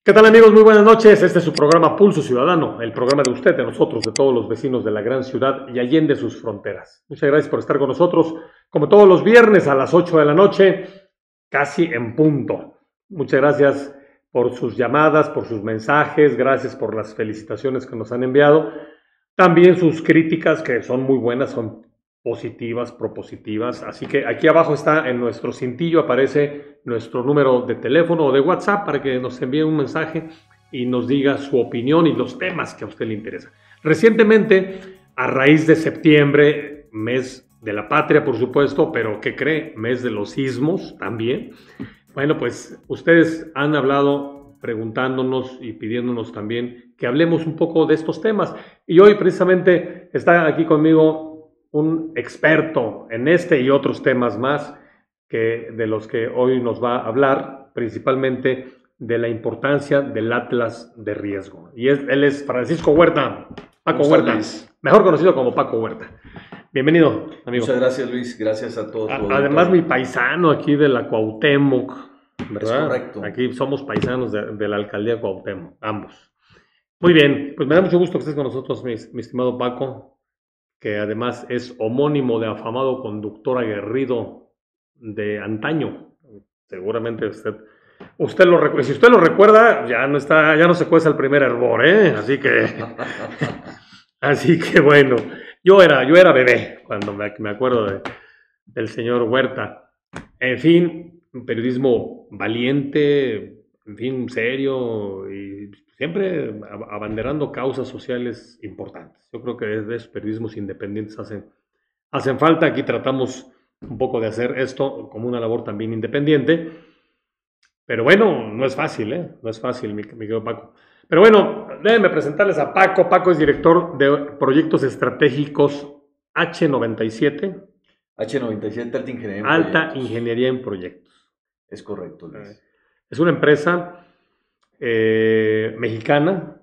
¿Qué tal, amigos? Muy buenas noches. Este es su programa Pulso Ciudadano, el programa de usted, de nosotros, de todos los vecinos de la gran ciudad y allende sus fronteras. Muchas gracias por estar con nosotros, como todos los viernes a las 8 de la noche, casi en punto. Muchas gracias por sus llamadas, por sus mensajes, gracias por las felicitaciones que nos han enviado. También sus críticas, que son muy buenas, son positivas, propositivas. Así que aquí abajo está, en nuestro cintillo aparece nuestro número de teléfono o de WhatsApp para que nos envíe un mensaje y nos diga su opinión y los temas que a usted le interesan. Recientemente, a raíz de septiembre, mes de la patria, por supuesto, pero ¿qué cree? Mes de los sismos también. Bueno, pues ustedes han hablado preguntándonos y pidiéndonos también que hablemos un poco de estos temas. Y hoy precisamente está aquí conmigo un experto en este y otros temas más de los que hoy nos va a hablar, principalmente de la importancia del Atlas de riesgo. Y él es Francisco Huerta, Paco Huerta, Luis, mejor conocido como Paco Huerta. Bienvenido, amigo. Muchas gracias, Luis. Gracias a todos. Además, mi paisano aquí de la Cuauhtémoc, ¿verdad? Es correcto. Aquí somos paisanos de la alcaldía Cuauhtémoc, ambos. Muy bien, pues me da mucho gusto que estés con nosotros, mi estimado Paco, que además es homónimo de afamado conductor aguerrido de antaño. Seguramente usted lo recuerda. Si usted lo recuerda, ya no se cueza el primer hervor, ¿eh? Así que bueno, yo era bebé cuando me acuerdo del señor Huerta. En fin, un periodismo valiente, en fin, serio y siempre abanderando causas sociales importantes. Yo creo que de esos periodismos independientes hacen falta. Aquí tratamos un poco de hacer esto como una labor también independiente. Pero bueno, no es fácil, ¿eh? No es fácil, mi querido Paco. Pero bueno, déjenme presentarles a Paco. Paco es director de proyectos estratégicos H97. H97, Alta Ingeniería en Proyectos. Es correcto, Luis. Es una empresa mexicana,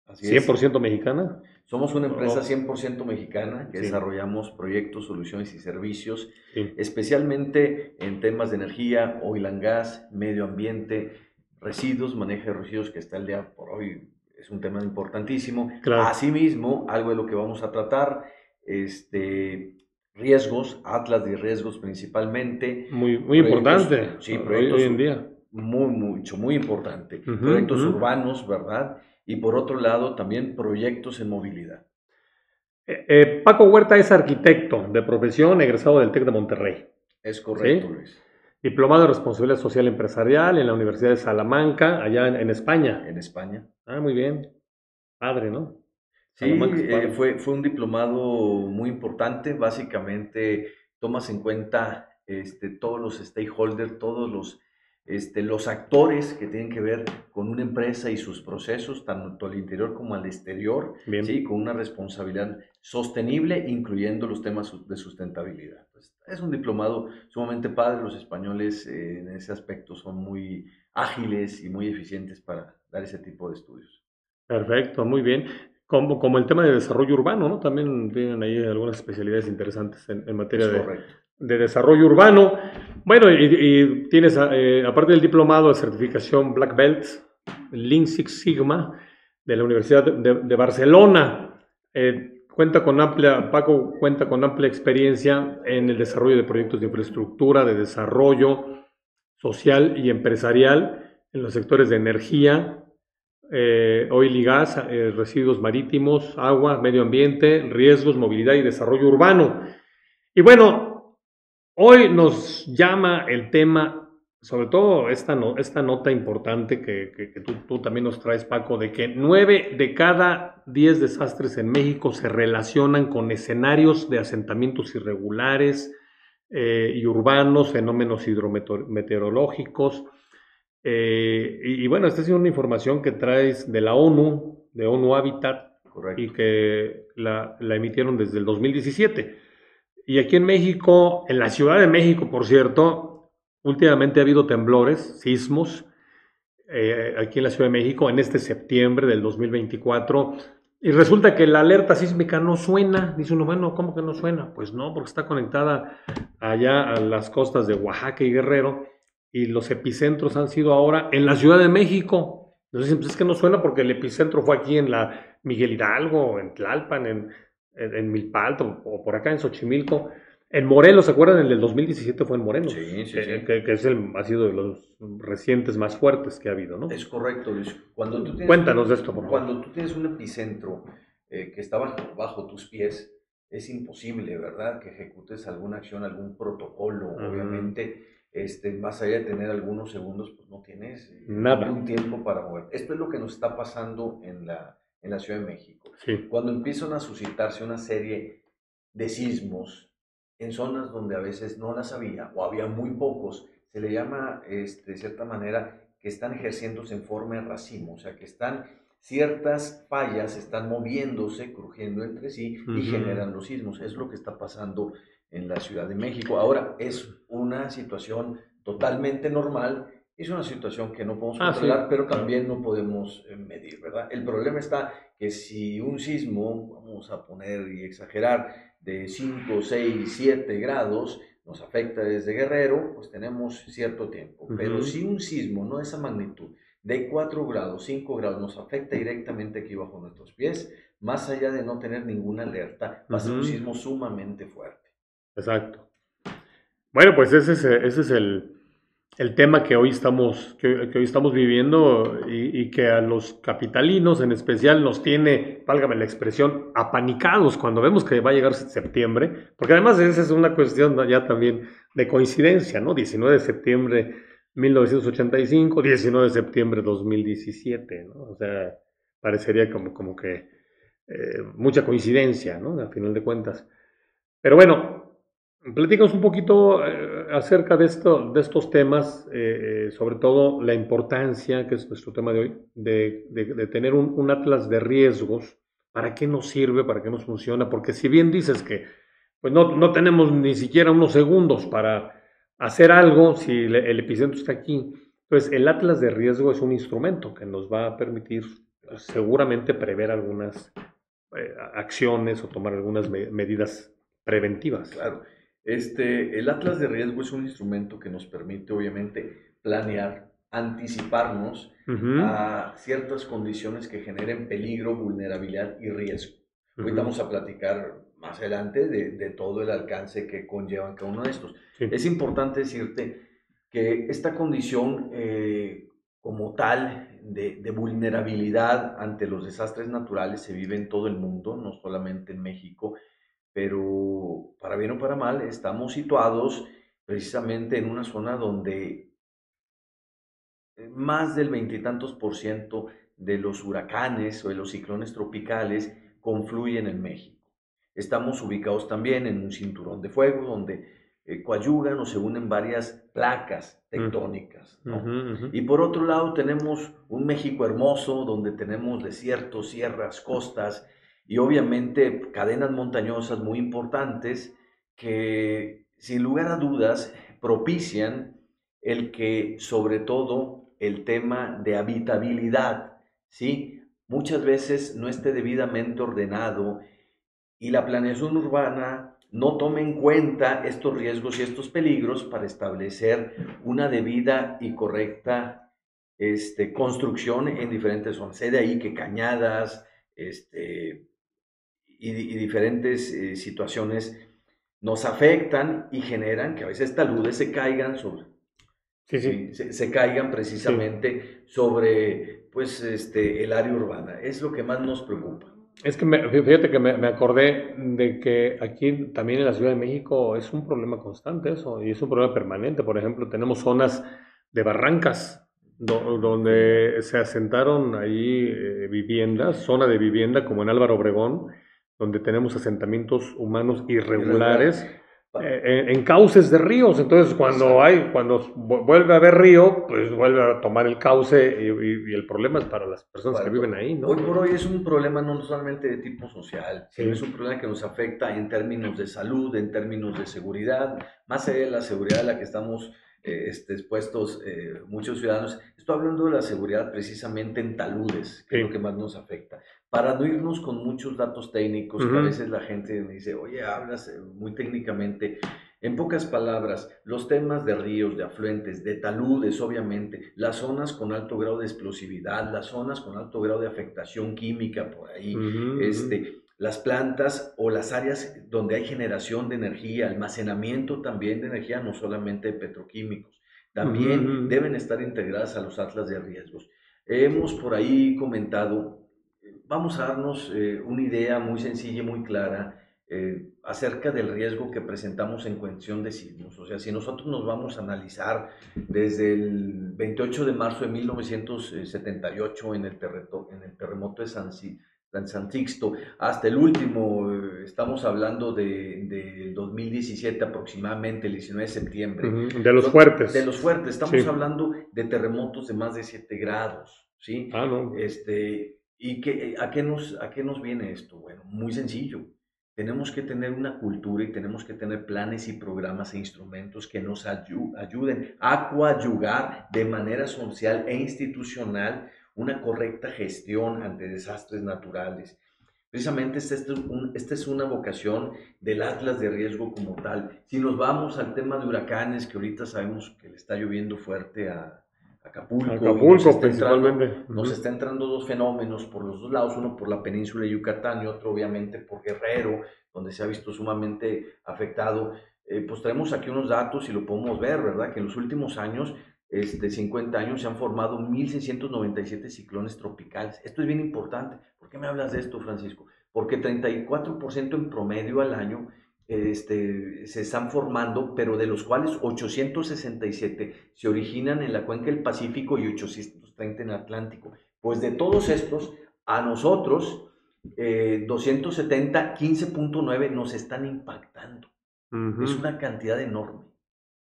Así 100% mexicana. Somos una empresa 100% mexicana que desarrollamos proyectos, soluciones y servicios, especialmente en temas de energía, oil and gas, medio ambiente, residuos, manejo de residuos, que está el día por hoy, es un tema importantísimo. Claro. Asimismo, algo de lo que vamos a tratar, riesgos, atlas de riesgos principalmente. Muy importante. Sí, proyectos hoy en día. Muy importante. Proyectos urbanos, ¿verdad? Y por otro lado, también proyectos en movilidad. Paco Huerta es arquitecto de profesión, egresado del TEC de Monterrey. Es correcto, ¿sí? Luis. Diplomado en Responsabilidad Social Empresarial en la Universidad de Salamanca, allá en España. En España. Ah, muy bien. Padre, ¿no? Sí, fue un diplomado muy importante. Básicamente tomas en cuenta todos los stakeholders, todos los actores que tienen que ver con una empresa y sus procesos, tanto al interior como al exterior, ¿sí? Con una responsabilidad sostenible, incluyendo los temas de sustentabilidad. Pues, es un diplomado sumamente padre. Los españoles en ese aspecto son muy ágiles y muy eficientes para dar ese tipo de estudios. Perfecto, muy bien. Como el tema de desarrollo urbano, ¿no? También tienen ahí algunas especialidades interesantes en materia de desarrollo urbano. Bueno, y tienes, aparte del diplomado de certificación Black Belt, Lean Six Sigma, de la Universidad de Barcelona. Paco cuenta con amplia experiencia en el desarrollo de proyectos de infraestructura, de desarrollo social y empresarial en los sectores de energía, oil y gas, residuos marítimos, agua, medio ambiente, riesgos, movilidad y desarrollo urbano. Y bueno, hoy nos llama el tema sobre todo esta nota importante que tú también nos traes, Paco, de que 9 de cada 10 desastres en México se relacionan con escenarios de asentamientos irregulares y urbanos, fenómenos hidrometeorológicos. Y bueno, esta es una información que traes de la ONU, de ONU Habitat, y Correcto. que la emitieron desde el 2017. Y aquí en México, en la Ciudad de México, por cierto, últimamente ha habido temblores, sismos, aquí en la Ciudad de México, en este septiembre del 2024. Y resulta que la alerta sísmica no suena. Dice uno, bueno, ¿cómo que no suena? Pues no, porque está conectada allá a las costas de Oaxaca y Guerrero. Y los epicentros han sido ahora en la Ciudad de México. Entonces, pues es que no suena porque el epicentro fue aquí en la Miguel Hidalgo, en Tlalpan, en Milpalto o por acá en Xochimilco. En Morelos, ¿se acuerdan? El del 2017 fue en Morelos, Sí, sí, sí. que ha sido de los recientes más fuertes que ha habido, ¿no? Es correcto, Luis. Cuéntanos de esto, por favor. Cuando tú tienes un epicentro que está bajo tus pies, es imposible, ¿verdad?, que ejecutes alguna acción, algún protocolo. Obviamente, más allá de tener algunos segundos, pues no tienes Nada. ningún tiempo para mover. Esto es lo que nos está pasando en la Ciudad de México. Sí. Cuando empiezan a suscitarse una serie de sismos en zonas donde a veces no las había o había muy pocos, se le llama, de cierta manera, que están ejerciéndose en forma de racimo, o sea, que están ciertas fallas, están moviéndose, crujiendo entre sí y generan los sismos. Es lo que está pasando en la Ciudad de México. Ahora, es una situación totalmente normal, es una situación que no podemos controlar, sí, pero también no podemos medir, ¿verdad? El problema está que si un sismo, vamos a poner y exagerar, de 5, 6, 7 grados, nos afecta desde Guerrero, pues tenemos cierto tiempo. Pero si un sismo no de esa magnitud, de 4 grados, 5 grados, nos afecta directamente aquí bajo nuestros pies, más allá de no tener ninguna alerta, va a ser un sismo sumamente fuerte. Exacto. Bueno, pues ese es el tema que hoy estamos viviendo y que a los capitalinos en especial nos tiene, válgame la expresión, apanicados cuando vemos que va a llegar septiembre, porque además esa es una cuestión ya también de coincidencia, ¿no? 19 de septiembre 1985, 19 de septiembre 2017, ¿no? O sea, parecería como que mucha coincidencia, ¿no? Al final de cuentas. Pero bueno, platícanos un poquito acerca de estos temas, sobre todo la importancia, que es nuestro tema de hoy, de tener un atlas de riesgos. ¿Para qué nos sirve? ¿Para qué nos funciona? Porque si bien dices que pues no tenemos ni siquiera unos segundos para hacer algo si el epicentro está aquí, pues el atlas de riesgo es un instrumento que nos va a permitir pues, seguramente prever algunas acciones o tomar algunas medidas preventivas. Claro. El Atlas de Riesgo es un instrumento que nos permite, obviamente, planear, anticiparnos a ciertas condiciones que generen peligro, vulnerabilidad y riesgo. Ahorita vamos a platicar más adelante de todo el alcance que conllevan cada uno de estos. Sí. Es importante decirte que esta condición como tal de vulnerabilidad ante los desastres naturales se vive en todo el mundo, no solamente en México, pero para bien o para mal estamos situados precisamente en una zona donde más del veintitantos por ciento de los huracanes o de los ciclones tropicales confluyen en México. Estamos ubicados también en un cinturón de fuego donde coadyugan o se unen varias placas tectónicas, ¿no? Y por otro lado tenemos un México hermoso donde tenemos desiertos, sierras, costas y obviamente cadenas montañosas muy importantes que sin lugar a dudas propician el que sobre todo el tema de habitabilidad, ¿sí?, muchas veces no esté debidamente ordenado y la planeación urbana no tome en cuenta estos riesgos y estos peligros para establecer una debida y correcta construcción en diferentes zonas. De ahí que cañadas y diferentes situaciones nos afectan y generan que a veces taludes se caigan sobre, se caigan precisamente sobre pues, el área urbana. Es lo que más nos preocupa. Es que fíjate que me acordé de que aquí también en la Ciudad de México es un problema constante eso, y es un problema permanente. Por ejemplo, tenemos zonas de Barrancas, donde se asentaron ahí viviendas, zona de vivienda como en Álvaro Obregón, donde tenemos asentamientos humanos Irregular. irregulares en cauces de ríos. Entonces, cuando vuelve a haber río, pues vuelve a tomar el cauce y el problema es para las personas que viven ahí, ¿no? Hoy por hoy es un problema no solamente de tipo social, Sí. sino es un problema que nos afecta en términos de salud, en términos de seguridad, más allá de la seguridad a la que estamos expuestos muchos ciudadanos. Estoy hablando de la seguridad precisamente en taludes, que es lo que más nos afecta. Para no irnos con muchos datos técnicos, que a veces la gente me dice, oye, hablas muy técnicamente. En pocas palabras, los temas de ríos, de afluentes, de taludes, obviamente, las zonas con alto grado de explosividad, las zonas con alto grado de afectación química por ahí, las plantas o las áreas donde hay generación de energía, almacenamiento también de energía, no solamente de petroquímicos, también deben estar integradas a los atlas de riesgos. Hemos por ahí comentado, vamos a darnos una idea muy sencilla y muy clara acerca del riesgo que presentamos en cuestión de sismos. O sea, si nosotros nos vamos a analizar desde el 28 de marzo de 1978 en el terremoto de San Sixto, hasta el último, estamos hablando del 2017 aproximadamente, el 19 de septiembre. De los fuertes. De los fuertes, estamos hablando de terremotos de más de 7 grados, ¿sí? Ah, no. ¿Y a qué nos viene esto? Bueno, muy sencillo. Tenemos que tener una cultura y tenemos que tener planes y programas e instrumentos que nos ayuden a coadyuvar de manera social e institucional una correcta gestión ante desastres naturales. Precisamente esta es una vocación del Atlas de Riesgo como tal. Si nos vamos al tema de huracanes, que ahorita sabemos que le está lloviendo fuerte a Acapulco, principalmente. Nos está entrando dos fenómenos por los dos lados, uno por la península de Yucatán y otro obviamente por Guerrero, donde se ha visto sumamente afectado. Pues traemos aquí unos datos y lo podemos ver, ¿verdad? Que en los últimos años 50 años se han formado 1.697 ciclones tropicales. Esto es bien importante. ¿Por qué me hablas de esto, Francisco? Porque 34% en promedio al año se están formando, pero de los cuales 867 se originan en la cuenca del Pacífico y 830 en el Atlántico. Pues de todos estos, a nosotros, 270, 15.9 nos están impactando. Es una cantidad enorme.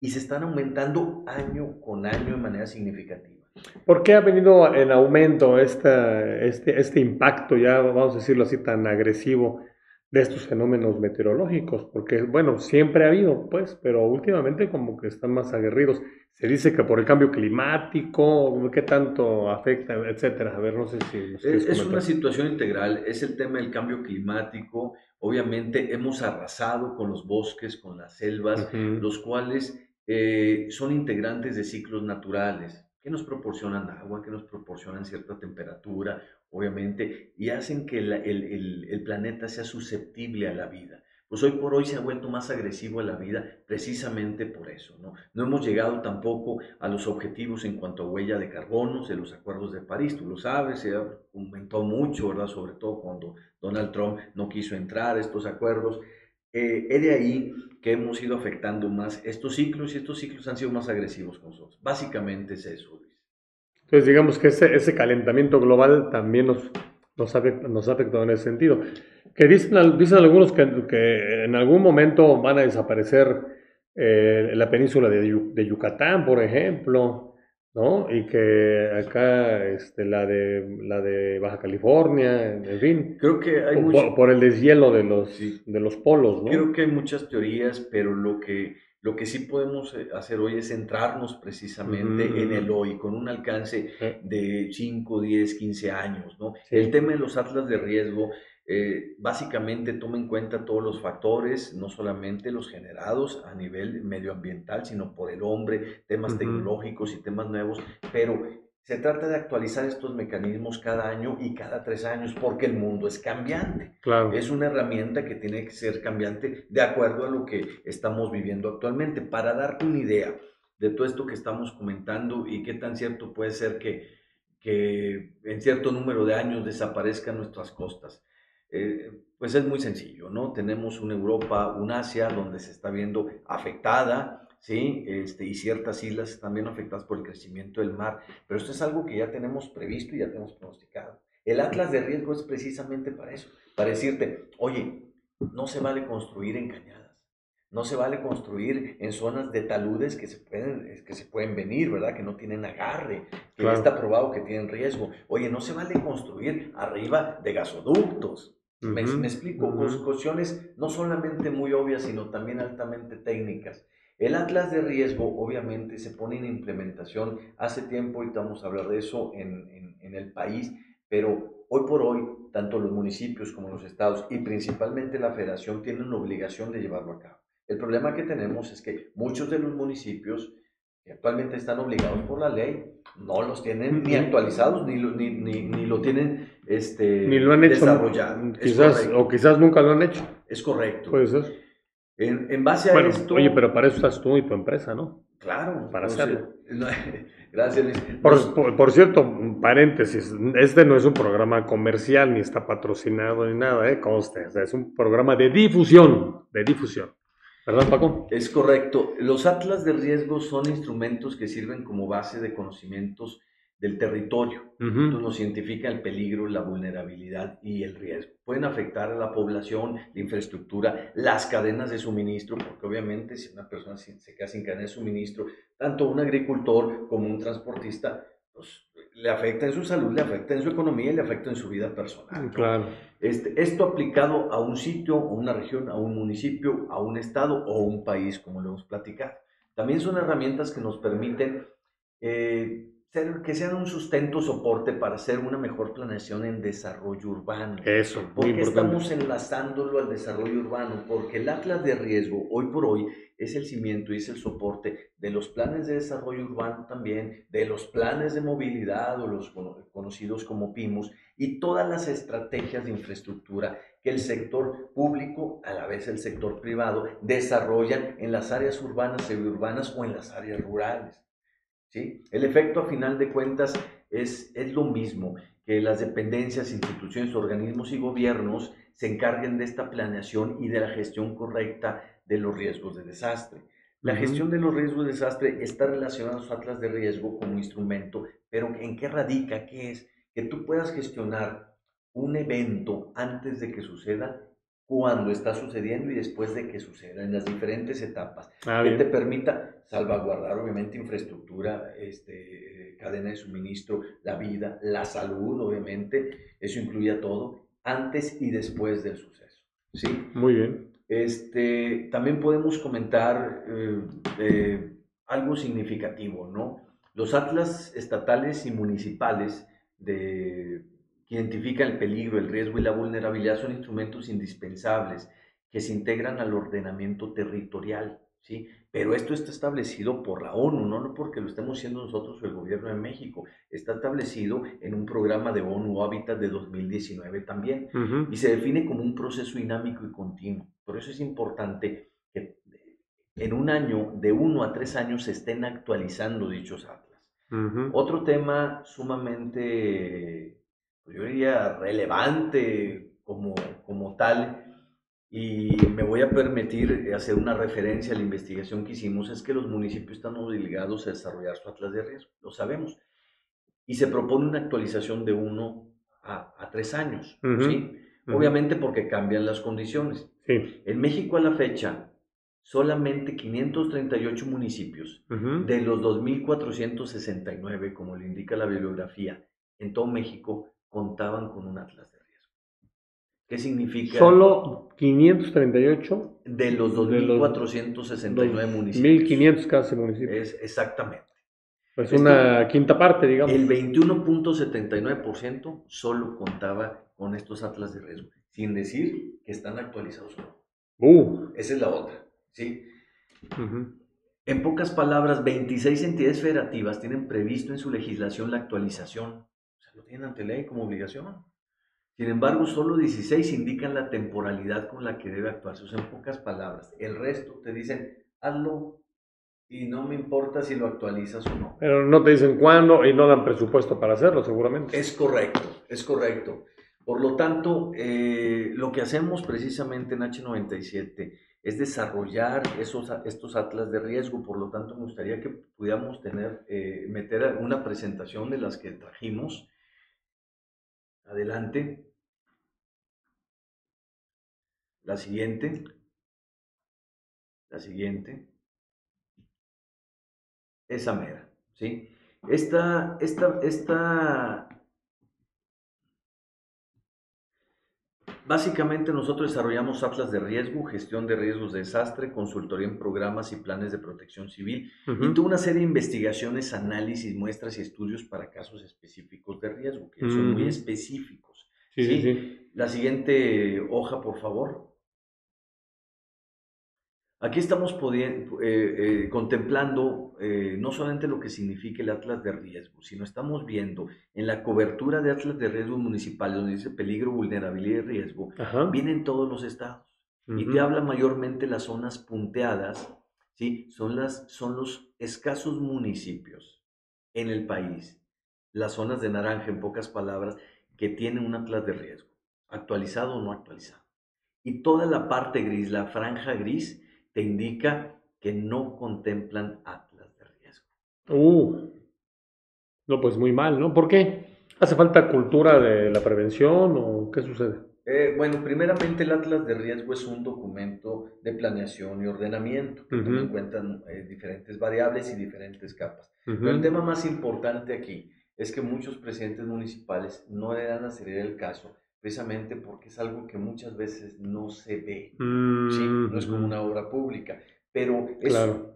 Y se están aumentando año con año de manera significativa. ¿Por qué ha venido en aumento este impacto, ya vamos a decirlo así, tan agresivo de estos fenómenos meteorológicos? Porque, bueno, siempre ha habido, pues, pero últimamente como que están más aguerridos. Se dice que por el cambio climático, qué tanto afecta, etcétera. A ver, no sé si nos quieres comentar. Es una situación integral, es el tema del cambio climático. Obviamente hemos arrasado con los bosques, con las selvas, los cuales son integrantes de ciclos naturales que nos proporcionan agua, que nos proporcionan cierta temperatura, obviamente, y hacen que el planeta sea susceptible a la vida. Pues hoy por hoy se ha vuelto más agresivo a la vida precisamente por eso, ¿no? No hemos llegado tampoco a los objetivos en cuanto a huella de carbono de los acuerdos de París, tú lo sabes, se aumentó mucho, ¿verdad? Sobre todo cuando Donald Trump no quiso entrar a estos acuerdos. Es de ahí que hemos ido afectando más estos ciclos y estos ciclos han sido más agresivos con nosotros. Básicamente es eso, Luis. Entonces digamos que ese calentamiento global también nos ha afectado en ese sentido. Que dicen algunos que en algún momento van a desaparecer la península de Yucatán, por ejemplo, ¿no? Y que acá la de Baja California, en fin, creo que hay por el deshielo de los polos, ¿no? Creo que hay muchas teorías, pero lo que sí podemos hacer hoy es centrarnos precisamente en el hoy, con un alcance de 5, 10, 15 años, ¿no? Sí. El tema de los atlas de riesgo básicamente toma en cuenta todos los factores, no solamente los generados a nivel medioambiental, sino por el hombre, temas tecnológicos y temas nuevos, pero se trata de actualizar estos mecanismos cada año y cada 3 años porque el mundo es cambiante. Claro. Es una herramienta que tiene que ser cambiante de acuerdo a lo que estamos viviendo actualmente. Para darte una idea de todo esto que estamos comentando y qué tan cierto puede ser que en cierto número de años desaparezcan nuestras costas. Pues es muy sencillo, ¿no? Tenemos una Europa, un Asia donde se está viendo afectada, ¿sí? Y ciertas islas también afectadas por el crecimiento del mar. Pero esto es algo que ya tenemos previsto y ya tenemos pronosticado. El Atlas de riesgo es precisamente para eso, para decirte, oye, no se vale construir en cañadas, no se vale construir en zonas de taludes que se pueden venir, ¿verdad? Que no tienen agarre, que ya está probado que tienen riesgo. Oye, no se vale construir arriba de gasoductos. Me explico, cuestiones no solamente muy obvias, sino también altamente técnicas. El Atlas de riesgo obviamente se pone en implementación hace tiempo, y vamos a hablar de eso en el país, pero hoy por hoy, tanto los municipios como los estados y principalmente la federación tienen la obligación de llevarlo a cabo. El problema que tenemos es que muchos de los municipios que actualmente están obligados por la ley no los tienen ni actualizados ni lo tienen ni lo han hecho, desarrollado. Quizás, o quizás nunca lo han hecho. Es correcto. Puede ser. En base a esto... Oye, pero para eso estás tú y tu empresa, ¿no? Claro. Para hacerlo. Gracias, Luis. Por cierto, paréntesis, este no es un programa comercial, ni está patrocinado, ni nada, conste. O sea, es un programa de difusión, ¿verdad, Paco? Es correcto. Los atlas de riesgo son instrumentos que sirven como base de conocimientos del territorio. Entonces nos identifican el peligro, la vulnerabilidad y el riesgo. Pueden afectar a la población, la infraestructura, las cadenas de suministro, porque obviamente si una persona se queda sin cadena de suministro, tanto un agricultor como un transportista, pues le afecta en su salud, le afecta en su economía y le afecta en su vida personal, ¿no? Claro. Esto aplicado a un sitio, a una región, a un municipio, a un estado o un país, como lo hemos platicado. También son herramientas que nos permiten que sean un sustento, soporte para hacer una mejor planeación en desarrollo urbano. Eso, muy ¿Por qué importante. estamos enlazándolo al desarrollo urbano? Porque el Atlas de riesgo, hoy por hoy, es el cimiento y es el soporte de los planes de desarrollo urbano también, de los planes de movilidad o los conocidos como PIMOS, y todas las estrategias de infraestructura que el sector público, a la vez el sector privado, desarrollan en las áreas urbanas, semiurbanas o en las áreas rurales. ¿Sí? El efecto, a final de cuentas, es lo mismo, que las dependencias, instituciones, organismos y gobiernos se encarguen de esta planeación y de la gestión correcta de los riesgos de desastre. La gestión de los riesgos de desastre está relacionada a los atlas de riesgo como instrumento, pero ¿en qué radica? ¿Qué es? Que tú puedas gestionar un evento antes de que suceda, cuando está sucediendo y después de que suceda, en las diferentes etapas, que te permita salvaguardar obviamente infraestructura, cadena de suministro, la vida, la salud, obviamente, eso incluye a todo, antes y después del suceso, ¿sí? Muy bien. También podemos comentar algo significativo, ¿no? Los atlas estatales y municipales que identifican el peligro, el riesgo y la vulnerabilidad son instrumentos indispensables que se integran al ordenamiento territorial, ¿sí? Pero esto está establecido por la ONU, no porque lo estemos haciendo nosotros o el gobierno de México, está establecido en un programa de ONU Hábitat de 2019 también, y se define como un proceso dinámico y continuo. Por eso es importante que en un año, de 1 a 3 años, se estén actualizando dichos atlas. Otro tema sumamente, yo diría, relevante como tal, y me voy a permitir hacer una referencia a la investigación que hicimos, es que los municipios están obligados a desarrollar su atlas de riesgo, lo sabemos, y se propone una actualización de 1 a 3 años, ¿sí? Obviamente porque cambian las condiciones. Sí. En México a la fecha, solamente 538 municipios de los 2.469, como le indica la bibliografía, en todo México contaban con un atlas de riesgo. ¿Qué significa? Solo 538 de los 2.469 municipios. 1.500 casi municipios. Exactamente. Pues una quinta parte, digamos. El 21.79% solo contaba con estos atlas de riesgo, sin decir que están actualizados o no. Esa es la otra, ¿sí? En pocas palabras, 26 entidades federativas tienen previsto en su legislación la actualización. O sea, lo tienen ante ley como obligación. Sin embargo, solo 16 indican la temporalidad con la que debe actuarse. O sea, en pocas palabras, el resto te dicen, hazlo y no me importa si lo actualizas o no. Pero no te dicen cuándo y no dan presupuesto para hacerlo, seguramente. Es correcto, es correcto. Por lo tanto, lo que hacemos precisamente en H97 es desarrollar estos atlas de riesgo. Por lo tanto, me gustaría que pudiéramos meter una presentación de las que trajimos. Adelante. La siguiente. La siguiente. Esa mera, ¿sí? Básicamente nosotros desarrollamos atlas de riesgo, gestión de riesgos de desastre, consultoría en programas y planes de protección civil, y toda una serie de investigaciones, análisis, muestras y estudios para casos específicos de riesgo, que son muy específicos. ¿Sí? La siguiente hoja, por favor. Aquí estamos contemplando no solamente lo que significa el atlas de riesgo, sino estamos viendo en la cobertura de atlas de riesgo municipal, donde dice peligro, vulnerabilidad y riesgo, vienen todos los estados y te habla mayormente las zonas punteadas, ¿sí? Son los escasos municipios en el país, las zonas de naranja, en pocas palabras, que tienen un atlas de riesgo, actualizado o no actualizado. Y toda la parte gris, la franja gris, te indica que no contemplan atlas de riesgo. No, pues muy mal, ¿no? ¿Por qué? ¿Hace falta cultura de la prevención o qué sucede? Bueno, primeramente el atlas de riesgo es un documento de planeación y ordenamiento que toma en cuenta diferentes variables y diferentes capas. Pero el tema más importante aquí es que muchos presidentes municipales no le dan a seriedad el caso, precisamente porque es algo que muchas veces no se ve, ¿sí? No es como una obra pública, pero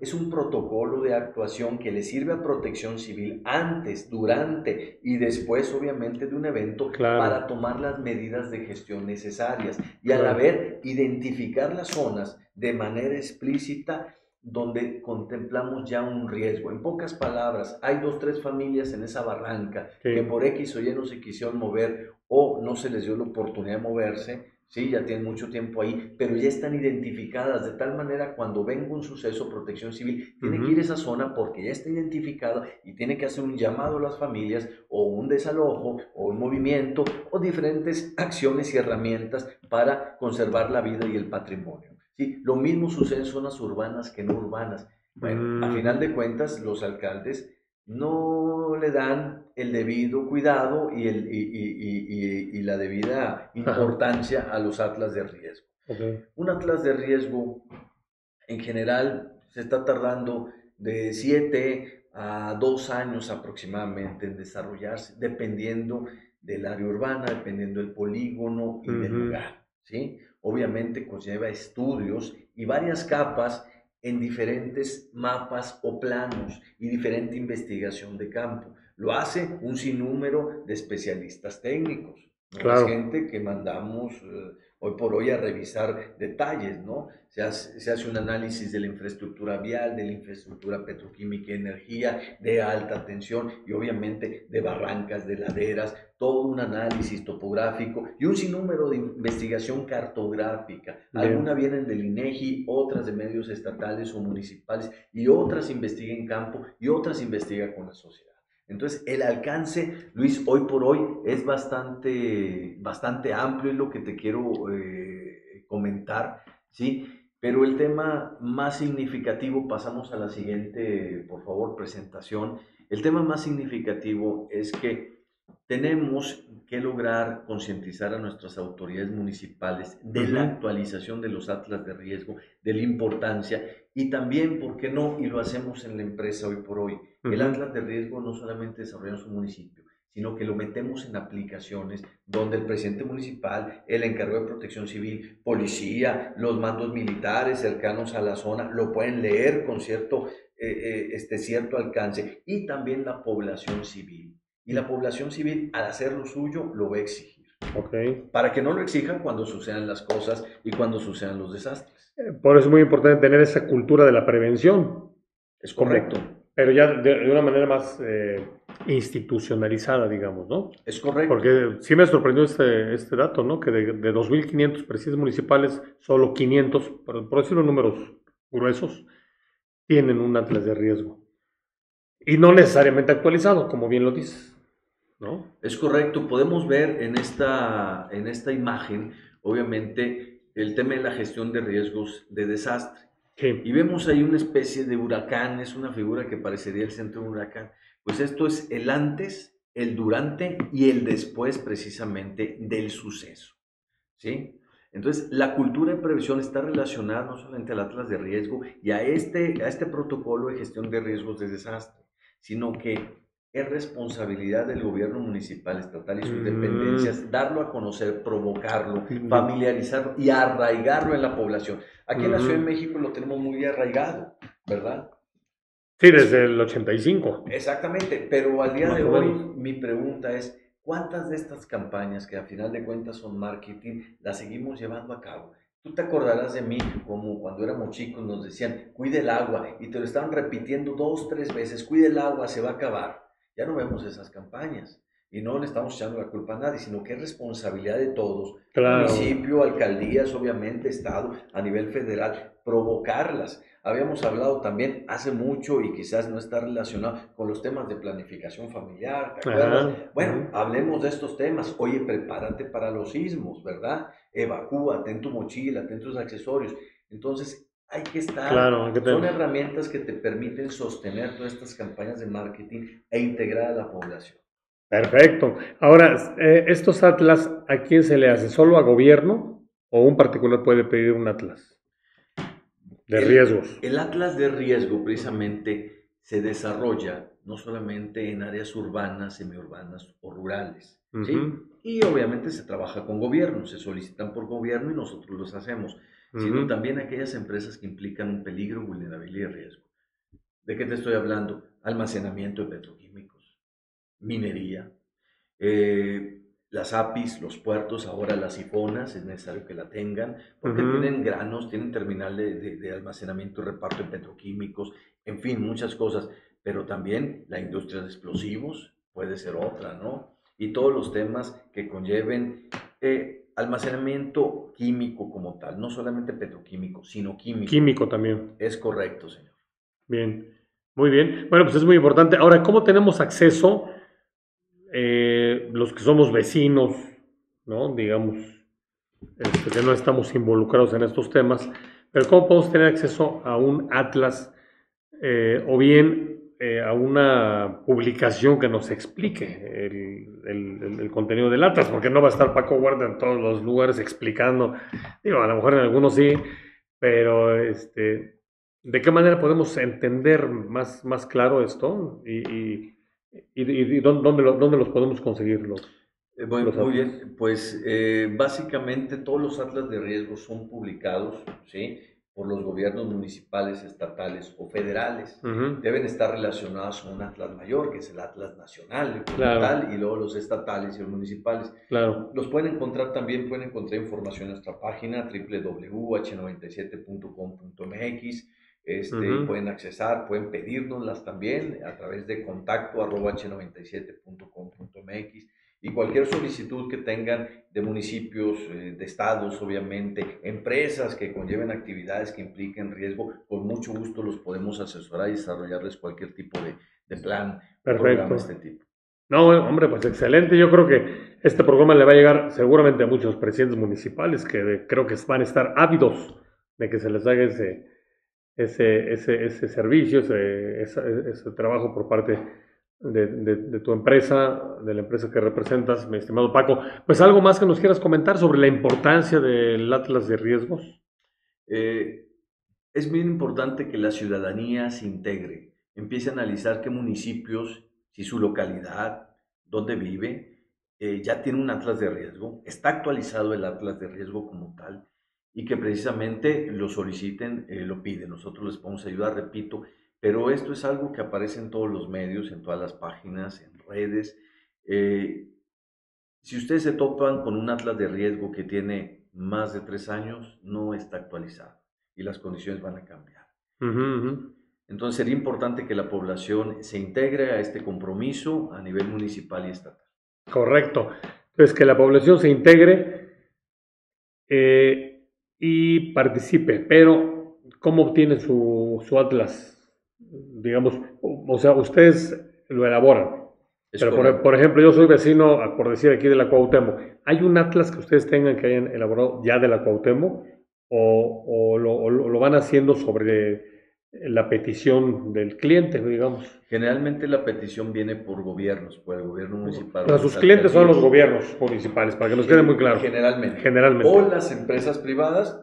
es un protocolo de actuación que le sirve a Protección Civil antes, durante y después, obviamente, de un evento para tomar las medidas de gestión necesarias y a la vez identificar las zonas de manera explícita donde contemplamos ya un riesgo. En pocas palabras, hay 2, 3 familias en esa barranca que por X o Y no se quisieron mover o no se les dio la oportunidad de moverse. Sí, ya tienen mucho tiempo ahí, pero ya están identificadas, de tal manera cuando venga un suceso, Protección Civil tiene que ir a esa zona porque ya está identificada y tiene que hacer un llamado a las familias o un desalojo o un movimiento o diferentes acciones y herramientas para conservar la vida y el patrimonio. Sí, lo mismo sucede en zonas urbanas que no urbanas. Bueno, a final de cuentas, los alcaldes no le dan el debido cuidado y la debida importancia a los atlas de riesgo. Un atlas de riesgo, en general, se está tardando de 7 a 2 años aproximadamente en desarrollarse, dependiendo del área urbana, dependiendo del polígono y del lugar, ¿sí? Obviamente conlleva estudios y varias capas en diferentes mapas o planos y diferente investigación de campo. Lo hace un sinnúmero de especialistas técnicos, ¿no? Es gente que mandamos hoy por hoy a revisar detalles, ¿no? Se hace un análisis de la infraestructura vial, de la infraestructura petroquímica y energía, de alta tensión y obviamente de barrancas, de laderas, todo un análisis topográfico y un sinnúmero de investigación cartográfica. Algunas vienen del INEGI, otras de medios estatales o municipales y otras investiga en campo y otras investiga con la sociedad. Entonces, el alcance, Luis, hoy por hoy es bastante amplio, es lo que te quiero comentar, ¿sí? Pero el tema más significativo, pasamos a la siguiente, por favor, presentación. El tema más significativo es que tenemos que lograr concientizar a nuestras autoridades municipales de la actualización de los atlas de riesgo, de la importancia y también, ¿por qué no? Y lo hacemos en la empresa hoy por hoy. El atlas de riesgo no solamente desarrollamos un municipio, sino que lo metemos en aplicaciones donde el presidente municipal, el encargado de protección civil, policía, los mandos militares cercanos a la zona, lo pueden leer con cierto alcance y también la población civil. Y la población civil, al hacer lo suyo, lo va a exigir. Para que no lo exijan cuando sucedan las cosas y cuando sucedan los desastres. Por eso es muy importante tener esa cultura de la prevención. Es correcto. Pero ya de una manera más institucionalizada, digamos, ¿no? Es correcto. Porque sí me sorprendió este dato, ¿no? Que de 2.500 presidentes municipales, solo 500, por decirlo en números gruesos, tienen un atlas de riesgo. Y no necesariamente actualizado, como bien lo dices, ¿no? Es correcto. Podemos ver en esta imagen, obviamente, el tema de la gestión de riesgos de desastre. Sí. Y vemos ahí una especie de huracán, es una figura que parecería el centro de un huracán. Pues esto es el antes, el durante y el después precisamente del suceso, ¿sí? Entonces, la cultura de previsión está relacionada no solamente al Atlas de riesgo y a este protocolo de gestión de riesgos de desastre, sino que es responsabilidad del gobierno municipal, estatal y sus dependencias darlo a conocer, provocarlo, familiarizarlo y arraigarlo en la población. Aquí en la Ciudad de México lo tenemos muy arraigado, ¿verdad? Sí, desde el 85. Exactamente, pero al día Más de o hoy menos. mi pregunta es, ¿cuántas de estas campañas que a final de cuentas son marketing las seguimos llevando a cabo? Tú te acordarás de mí como cuando éramos chicos nos decían, cuide el agua y te lo estaban repitiendo 2, 3 veces, cuide el agua, se va a acabar. Ya no vemos esas campañas y no le estamos echando la culpa a nadie, sino que es responsabilidad de todos, Claro. municipio, alcaldías, obviamente, estado, a nivel federal, provocarlas. Habíamos hablado también hace mucho y quizás no está relacionado con los temas de planificación familiar, ¿te acuerdas? Ajá. Bueno, hablemos de estos temas. Oye, prepárate para los sismos, ¿verdad? Evacúa, ten tu mochila, ten tus accesorios. Entonces, hay que Claro, estar, hay que son tener. herramientas que te permiten sostener todas estas campañas de marketing e integrar a la población. Perfecto. Ahora, estos atlas, ¿a quién se le hace? ¿Solo a gobierno o un particular puede pedir un atlas de riesgos? El Atlas de riesgo Ujú. precisamente se desarrolla no solamente en áreas urbanas, semiurbanas o rurales, ¿sí? Ujú. Y obviamente se trabaja con gobiernos, se solicitan por gobierno y nosotros los hacemos, sino Ujú. también aquellas empresas que implican un peligro, vulnerabilidad y riesgo. ¿De qué te estoy hablando? Almacenamiento de petroquímicos, minería, eh, las APIs, los puertos, ahora las sifonas, es necesario que la tengan, porque Ujú. tienen granos, tienen terminal de almacenamiento y reparto de petroquímicos, en fin, muchas cosas, pero también la industria de explosivos puede ser otra, ¿no? Y todos los temas que conlleven almacenamiento químico como tal, no solamente petroquímico, sino químico. Químico también. Es correcto, señor. Bien. Muy bien. Bueno, pues es muy importante. Ahora, ¿cómo tenemos acceso los que somos vecinos, ¿no? Digamos, que no estamos involucrados en estos temas, pero ¿cómo podemos tener acceso a un atlas o bien a una publicación que nos explique el contenido del atlas? Porque no va a estar Paco Huerta en todos los lugares explicando, digo, a lo mejor en algunos sí, pero ¿de qué manera podemos entender más claro esto? Y dónde los podemos conseguir los Muy atlas? bien, pues básicamente todos los atlas de riesgo son publicados, ¿sí? Por los gobiernos municipales, estatales o federales. Ujú. Deben estar relacionados con un atlas mayor, que es el atlas nacional como Claro, tal, y luego los estatales y los municipales. claro. Los pueden encontrar también, pueden encontrar información en nuestra página www.h97.com.mx. Ujú. Pueden accesar, pueden pedírnoslas también a través de contacto@h97.com.mx y cualquier solicitud que tengan de municipios, de estados, obviamente, empresas que conlleven actividades que impliquen riesgo, con mucho gusto los podemos asesorar y desarrollarles cualquier tipo de plan o programa de Perfecto. este tipo. No, bueno, hombre, pues excelente. Yo creo que este programa le va a llegar seguramente a muchos presidentes municipales que creo que van a estar ávidos de que se les haga ese servicio, ese trabajo por parte de tu empresa, de la empresa que representas, mi estimado Paco. Pues algo más que nos quieras comentar sobre la importancia del Atlas de Riesgos. Eh, es muy importante que la ciudadanía se integre, empiece a analizar qué municipios, si su localidad, dónde vive, ya tiene un atlas de riesgo, está actualizado el atlas de riesgo como tal, y que precisamente lo soliciten, lo piden. Nosotros les podemos ayudar, repito, pero esto es algo que aparece en todos los medios, en todas las páginas, en redes. Eh, si ustedes se topan con un atlas de riesgo que tiene más de 3 años, no está actualizado y las condiciones van a cambiar. Ujú, ujú. Entonces sería importante que la población se integre a este compromiso a nivel municipal y estatal. Correcto. Entonces, que la población se integre y participe, pero ¿cómo obtiene su atlas? Digamos, o sea, ustedes lo elaboran. Es Pero correcto. por ejemplo, yo soy vecino, por decir aquí, de la Cuauhtémoc. ¿Hay un atlas que ustedes tengan que hayan elaborado ya de la Cuauhtémoc o lo van haciendo sobre la petición del cliente, digamos? Generalmente la petición viene por gobiernos, por el gobierno municipal O o sea, las sus clientes son los alcaldías. gobiernos municipales, para que nos quede muy claro. Generalmente. O Generalmente. las empresas privadas,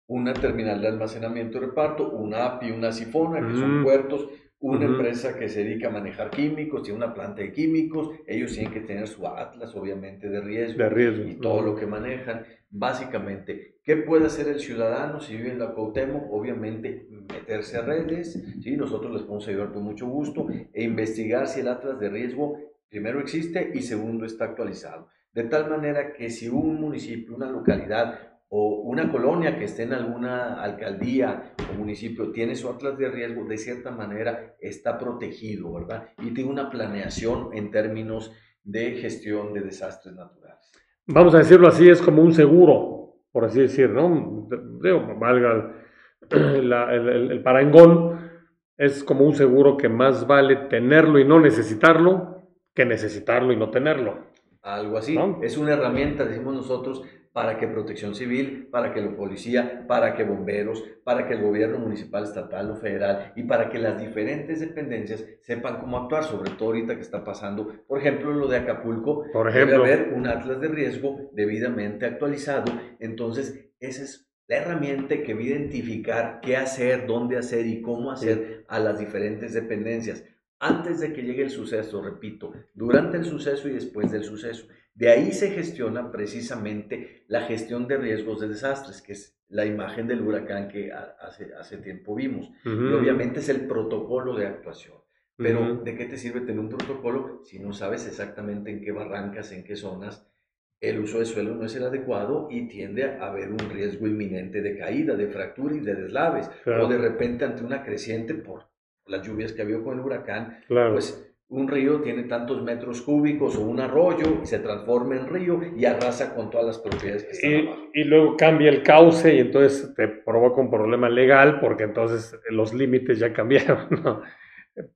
una terminal de almacenamiento y reparto, una API, una sifona, que son Mm, puertos, una ujú. empresa que se dedica a manejar químicos, tiene una planta de químicos, ellos tienen que tener su atlas, obviamente, de De riesgo riesgo. y todo lo que manejan. Básicamente, ¿qué puede hacer el ciudadano si vive en la Cuauhtémoc? Obviamente, meterse a redes, ¿sí? Nosotros les podemos ayudar con mucho gusto e investigar si el atlas de riesgo, primero, existe y segundo, está actualizado. De tal manera que si un municipio, una localidad o una colonia que esté en alguna alcaldía o municipio tiene su atlas de riesgo, de cierta manera está protegido, ¿verdad? Y tiene una planeación en términos de gestión de desastres naturales. Vamos a decirlo así, es como un seguro, por así decir, ¿no? Digo, valga el parangón, es como un seguro que más vale tenerlo y no necesitarlo que necesitarlo y no tenerlo, Algo así. ¿no? Es una herramienta, decimos nosotros, para que Protección Civil, para que la policía, para que bomberos, para que el gobierno municipal, estatal o federal y para que las diferentes dependencias sepan cómo actuar, sobre todo ahorita que está pasando. Por ejemplo, lo de Acapulco, Por debe ejemplo, haber un atlas de riesgo debidamente actualizado. Entonces, esa es la herramienta que va a identificar qué hacer, dónde hacer y cómo sí. hacer a las diferentes dependencias antes de que llegue el suceso, repito, durante el suceso y después del suceso. De ahí se gestiona precisamente la gestión de riesgos de desastres, que es la imagen del huracán que hace tiempo vimos. Y Ujú, obviamente es el protocolo de actuación. Pero ujú. ¿de qué te sirve tener un protocolo si no sabes exactamente en qué barrancas, en qué zonas el uso de suelo no es el adecuado y tiende a haber un riesgo inminente de caída, de fractura y de deslaves? O de Claro, repente ante una creciente por las lluvias que había con el huracán, claro. pues un río tiene tantos metros cúbicos o un arroyo y se transforma en río y arrasa con todas las propiedades que están abajo. Y luego cambia el cauce y entonces te provoca un problema legal porque entonces los límites ya cambiaron, ¿no?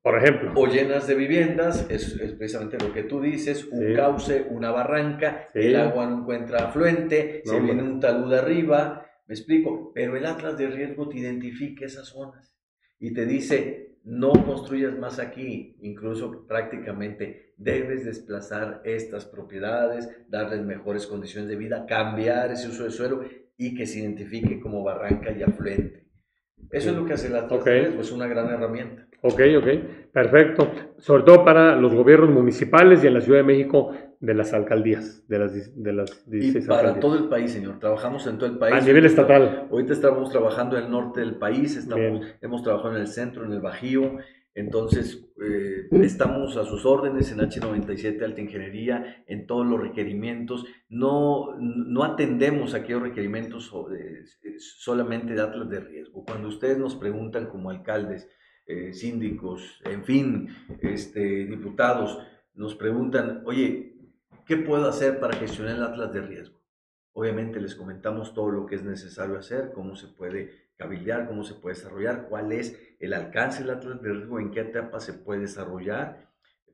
Por ejemplo, O llenas de viviendas, es precisamente lo que tú dices, un sí, cauce, una barranca, el sí, agua no encuentra afluente, no, se viene hombre. un talud arriba, me explico, pero el atlas de riesgo te identifica esas zonas y te dice, no construyas más aquí, incluso prácticamente debes desplazar estas propiedades, darles mejores condiciones de vida, cambiar ese uso de suelo y que se identifique como barranca y afluente. Eso es Sí. lo que hace el atlas Ok, de riesgo, es una gran herramienta. ok, perfecto. Sobre todo para los gobiernos municipales y en la Ciudad de México de las alcaldías, de las Y 16 para todo alcaldías. el país, señor. Trabajamos en todo el A país. nivel estatal, Ahorita estamos trabajando en el norte del país, bien. hemos trabajado en el centro, en el Bajío. Entonces, estamos a sus órdenes en H97 Alta Ingeniería, en todos los requerimientos. No atendemos aquellos requerimientos solamente de atlas de riesgo. Cuando ustedes nos preguntan como alcaldes, síndicos, en fin, diputados, nos preguntan, oye, ¿qué puedo hacer para gestionar el atlas de riesgo? Obviamente les comentamos todo lo que es necesario hacer, cómo se puede cabildear, cómo se puede desarrollar, cuál es el alcance del atlas de riesgo, en qué etapa se puede desarrollar,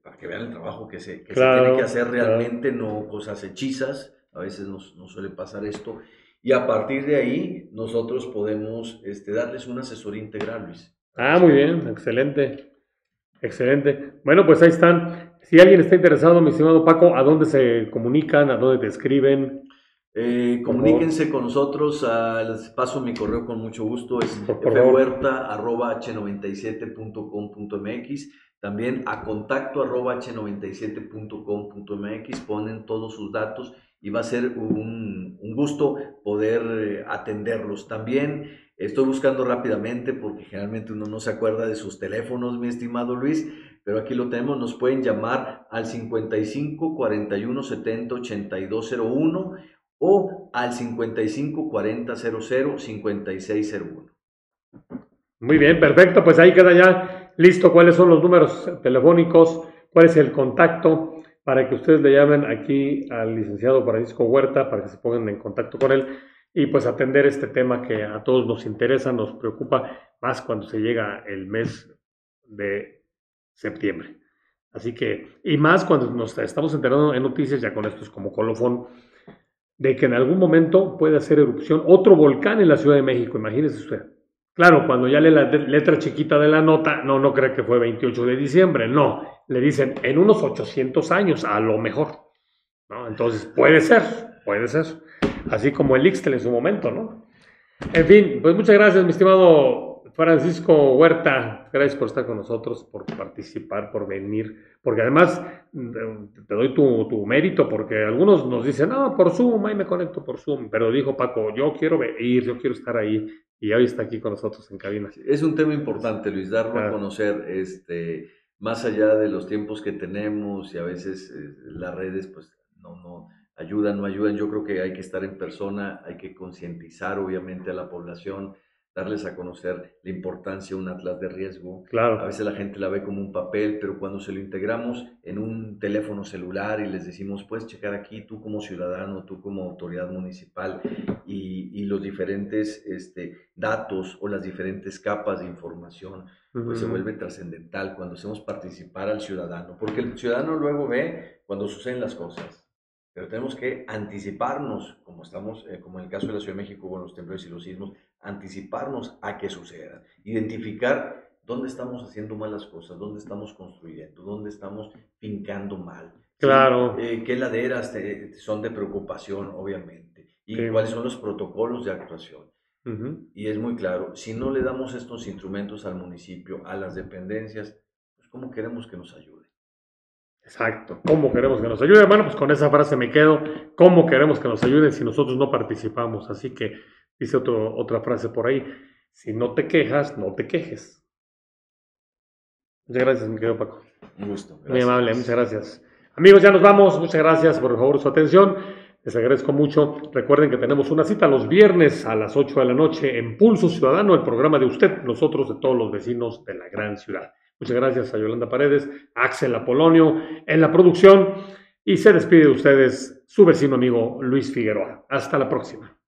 para que vean el trabajo que se tiene que Claro, hacer claro. realmente, no cosas hechizas, a veces nos suele pasar esto, y a partir de ahí nosotros podemos darles una asesoría integral, Luis, al Ah, muy respecto. bien, excelente, excelente. Bueno, pues ahí están. Si alguien está interesado, mi estimado Paco, ¿a dónde se comunican? ¿A dónde te escriben? Por favor, Comuníquense con nosotros, les paso mi correo con mucho gusto, es por favor. fhuerta@h97.com.mx, también a contacto@h97.com.mx, ponen todos sus datos y va a ser un gusto poder atenderlos. También estoy buscando rápidamente porque generalmente uno no se acuerda de sus teléfonos, mi estimado Luis, pero aquí lo tenemos, nos pueden llamar al 55 41 70 8201 o al 55 40 00 5601. Muy bien, perfecto. Pues ahí queda ya listo cuáles son los números telefónicos, cuál es el contacto para que ustedes le llamen aquí al licenciado Francisco Huerta para que se pongan en contacto con él y pues atender este tema que a todos nos interesa, nos preocupa más cuando se llega el mes de septiembre. Así que, y más cuando nos estamos enterando en noticias, ya con esto es como colofón, de que en algún momento puede hacer erupción otro volcán en la Ciudad de México, imagínese usted. Claro, cuando ya lee la letra chiquita de la nota, no cree que fue 28 de diciembre, no, le dicen en unos 800 años, a lo mejor, ¿no? Entonces puede ser, así como el Ixtel en su momento, ¿no? En fin, pues muchas gracias, mi estimado Francisco Huerta. Gracias por estar con nosotros, por participar, por venir. Porque además te doy tu mérito, porque algunos nos dicen, no, por Zoom, ahí me conecto por Zoom. Pero dijo Paco, yo quiero ir, yo quiero estar ahí. Y hoy está aquí con nosotros en cabina. Es un tema importante, Luis, darlo a conocer, más allá de los tiempos que tenemos y a veces las redes, pues no ayudan. Yo creo que hay que estar en persona, hay que concientizar obviamente a la población, darles a conocer la importancia de un atlas de riesgo. Claro. A veces la gente la ve como un papel, pero cuando se lo integramos en un teléfono celular y les decimos, puedes checar aquí tú como ciudadano, tú como autoridad municipal y los diferentes datos o las diferentes capas de información, pues se vuelve trascendental cuando hacemos participar al ciudadano, porque el ciudadano luego ve cuando suceden las cosas. Pero tenemos que anticiparnos, como estamos, como en el caso de la Ciudad de México con los temblores y los sismos, anticiparnos a que sucedan, identificar dónde estamos haciendo mal las cosas, dónde estamos construyendo, dónde estamos fincando mal. Claro. ¿Sí? ¿Qué laderas son de preocupación, obviamente? ¿Y cuáles son los protocolos de actuación? Y es muy claro, si no le damos estos instrumentos al municipio, a las dependencias, pues ¿cómo queremos que nos ayude? Exacto, ¿cómo queremos que nos ayude? Bueno, pues con esa frase me quedo, ¿cómo queremos que nos ayuden si nosotros no participamos? Así que dice otra frase por ahí, si no te quejas, no te quejes. Muchas gracias, mi querido Paco. Un gusto. Gracias. Muy amable, muchas gracias. Amigos, ya nos vamos, muchas gracias por favor su atención, les agradezco mucho. Recuerden que tenemos una cita los viernes a las 8 de la noche en Pulso Ciudadano, el programa de usted, nosotros, de todos los vecinos de la gran ciudad. Muchas gracias a Yolanda Paredes, a Axel Apolonio en la producción y se despide de ustedes su vecino amigo Luis Figueroa. Hasta la próxima.